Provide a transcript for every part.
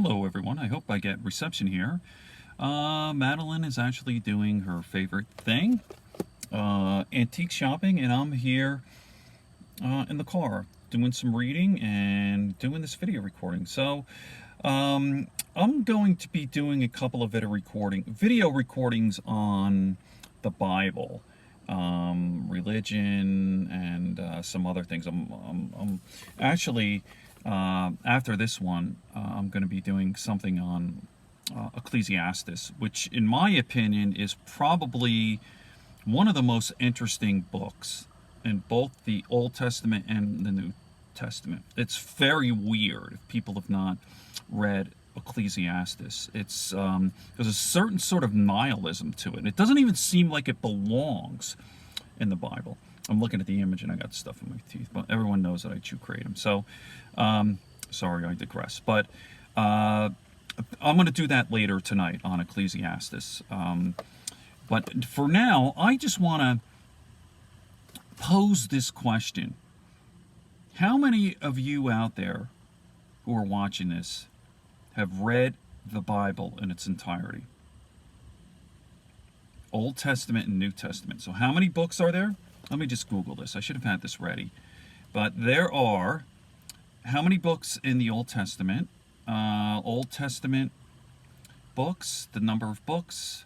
Hello everyone, I hope I get reception here. Madeline is actually doing her favorite thing, antique shopping, and I'm here in the car doing some reading and doing this video recording. So I'm going to be doing a couple of video recordings on the Bible, religion, and some other things. I'm actually after this one, I'm going to be doing something on Ecclesiastes, which, in my opinion, is probably one of the most interesting books in both the Old Testament and the New Testament. It's very weird if people have not read Ecclesiastes. There's a certain sort of nihilism to it. It doesn't even seem like it belongs in the Bible. I'm looking at the image and I got stuff in my teeth, but everyone knows that I chew kratom. So, sorry, I digress. But I'm going to do that later tonight on Ecclesiastes. But for now, I just want to pose this question. How many of you out there who are watching this have read the Bible in its entirety? Old Testament and New Testament. So how many books are there? Let me just Google this. I should have had this ready. But there are, how many books in the Old Testament? Old Testament books, the number of books.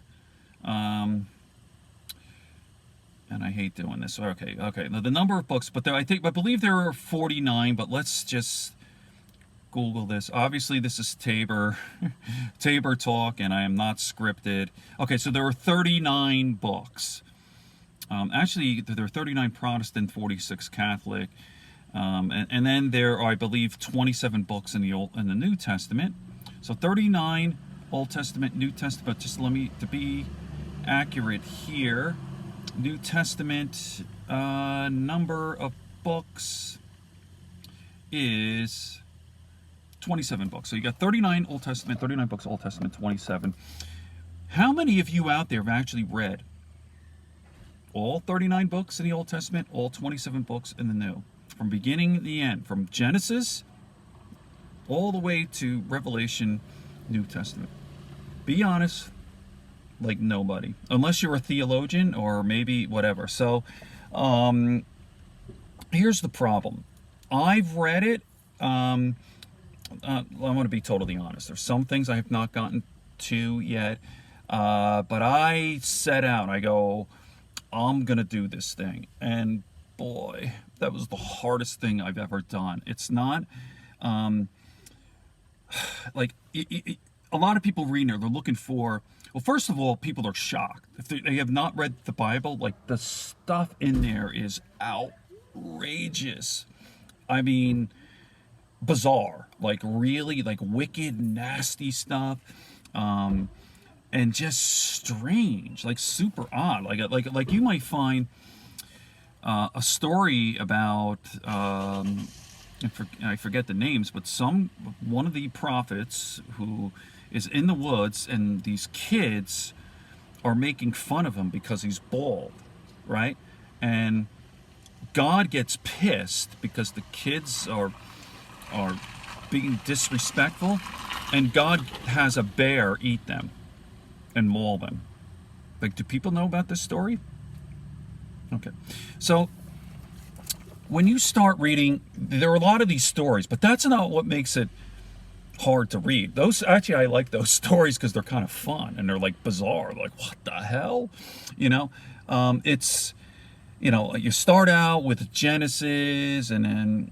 And I hate doing this. Okay. The number of books, but I believe there are 49, but let's just Google this. Obviously, this is Tabor Talk, and I am not scripted. Okay, so there are 39 books. Actually, there are 39 Protestant, 46 Catholic, and then there are, I believe, 27 books in the New Testament. So 39 Old Testament, New Testament. Just to be accurate here, New Testament number of books is 27 books. So you got 39 Old Testament, 39 books Old Testament, 27. How many of you out there have actually read all 39 books in the Old Testament, all 27 books in the New, from beginning to the end, from Genesis all the way to Revelation, New Testament? Be honest, like nobody, unless you're a theologian or maybe whatever. So here's the problem. I've read it. I want to be totally honest. There's some things I have not gotten to yet, but I set out. I go, I'm gonna do this thing, and boy, that was the hardest thing I've ever done. It's not like a lot of people reading there. They're looking for. Well, first of all, people are shocked if they have not read the Bible. Like, the stuff in there is outrageous. I mean, bizarre, like really, like wicked, nasty stuff, and just strange, like super odd. Like you might find a story about I forget the names, but one of the prophets who is in the woods, and these kids are making fun of him because he's bald, right? And God gets pissed because the kids are being disrespectful, and God has a bear eat them and maul them. Like, do people know about this story? Okay, so when you start reading, there are a lot of these stories, but that's not what makes it hard to read. Those, actually, I like those stories because they're kind of fun and they're like bizarre. Like, what the hell? It's, you start out with Genesis, and then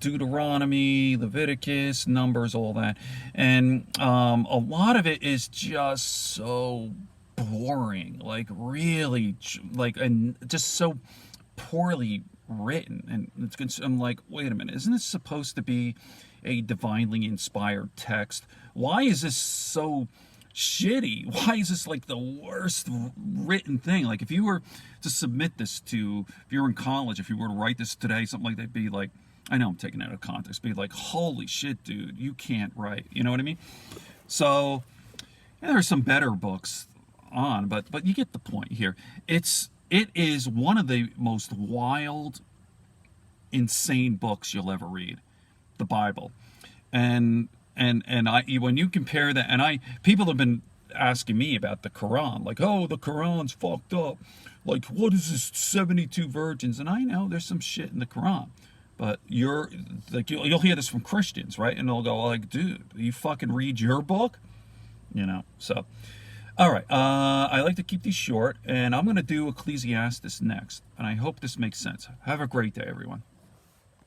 Deuteronomy, Leviticus, Numbers, all that. And a lot of it is just so boring, like really, and just so poorly written. And I'm like, wait a minute, isn't this supposed to be a divinely inspired text? Why is this so shitty? Why is this like the worst written thing? Like, if you were to submit this to, if you were in college, if you were to write this today, something like that, be like, I know I'm taking it out of context, be like, holy shit, dude, you can't write. You know what I mean? So there are some better books on, but you get the point here. It is one of the most wild, insane books you'll ever read, the Bible. And And when you compare that, and people have been asking me about the Quran, like, oh, the Quran's fucked up. Like, what is this 72 virgins? And I know there's some shit in the Quran. But you're like, you'll hear this from Christians, right? And they'll go like, dude, you fucking read your book? So all right, I like to keep these short, and I'm going to do Ecclesiastes next, and I hope this makes sense. Have a great day, everyone.